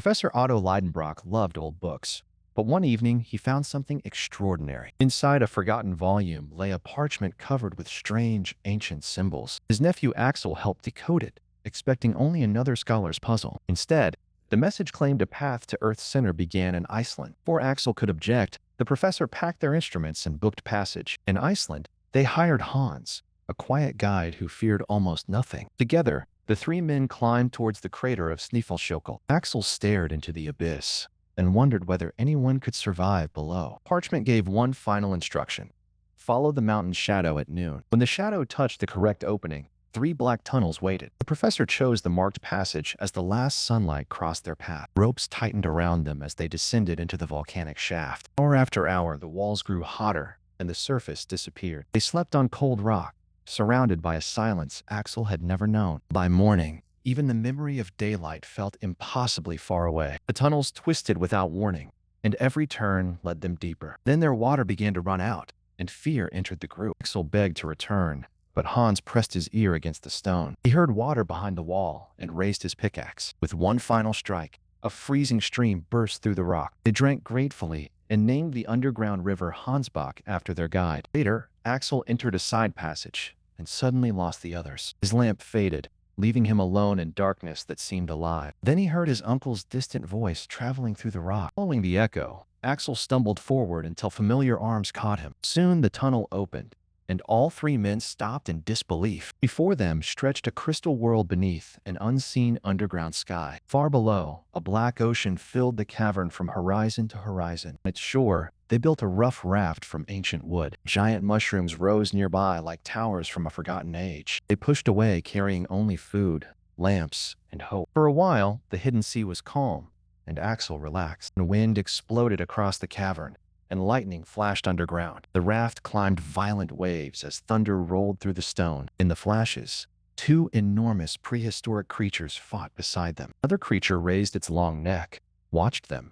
Professor Otto Lidenbrock loved old books, but one evening he found something extraordinary. Inside a forgotten volume lay a parchment covered with strange, ancient symbols. His nephew Axel helped decode it, expecting only another scholar's puzzle. Instead, the message claimed a path to Earth's center began in Iceland. Before Axel could object, the professor packed their instruments and booked passage. In Iceland, they hired Hans, a quiet guide who feared almost nothing. Together, the three men climbed towards the crater of Snæfellsjökull. Axel stared into the abyss and wondered whether anyone could survive below. Parchment gave one final instruction: follow the mountain's shadow at noon. When the shadow touched the correct opening, three black tunnels waited. The professor chose the marked passage as the last sunlight crossed their path. Ropes tightened around them as they descended into the volcanic shaft. Hour after hour, the walls grew hotter and the surface disappeared. They slept on cold rock, surrounded by a silence Axel had never known. By morning, even the memory of daylight felt impossibly far away. The tunnels twisted without warning, and every turn led them deeper. Then their water began to run out, and fear entered the group. Axel begged to return, but Hans pressed his ear against the stone. He heard water behind the wall and raised his pickaxe. With one final strike, a freezing stream burst through the rock. They drank gratefully and named the underground river Hansbach after their guide. Later, Axel entered a side passage and suddenly lost the others. His lamp faded, leaving him alone in darkness that seemed alive. Then he heard his uncle's distant voice traveling through the rock. Following the echo, Axel stumbled forward until familiar arms caught him. Soon the tunnel opened, and all three men stopped in disbelief. Before them stretched a crystal world beneath an unseen underground sky. Far below, a black ocean filled the cavern from horizon to horizon. On its shore, they built a rough raft from ancient wood. Giant mushrooms rose nearby like towers from a forgotten age. They pushed away carrying only food, lamps, and hope. For a while, the hidden sea was calm, and Axel relaxed. The wind exploded across the cavern, and lightning flashed underground. The raft climbed violent waves as thunder rolled through the stone. In the flashes, two enormous prehistoric creatures fought beside them. Another creature raised its long neck, watched them,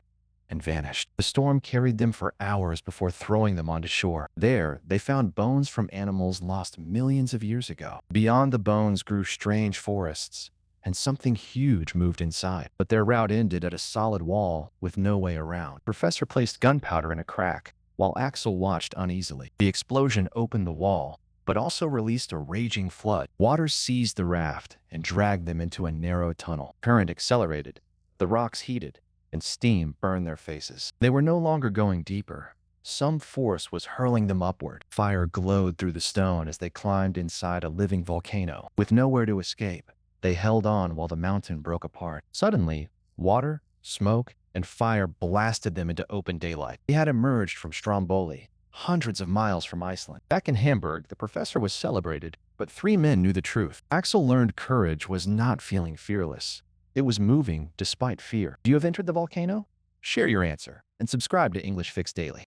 and vanished. The storm carried them for hours before throwing them onto shore. There, they found bones from animals lost millions of years ago. Beyond the bones grew strange forests, and something huge moved inside. But their route ended at a solid wall with no way around. The professor placed gunpowder in a crack, while Axel watched uneasily. The explosion opened the wall, but also released a raging flood. Water seized the raft and dragged them into a narrow tunnel. Current accelerated, the rocks heated, and steam burned their faces. They were no longer going deeper. Some force was hurling them upward. Fire glowed through the stone as they climbed inside a living volcano. With nowhere to escape, they held on while the mountain broke apart. Suddenly, water, smoke, and fire blasted them into open daylight. They had emerged from Stromboli, hundreds of miles from Iceland. Back in Hamburg, the professor was celebrated, but three men knew the truth. Axel learned courage was not feeling fearless. It was moving despite fear. Do you have entered the volcano? Share your answer and subscribe to English Fix Daily.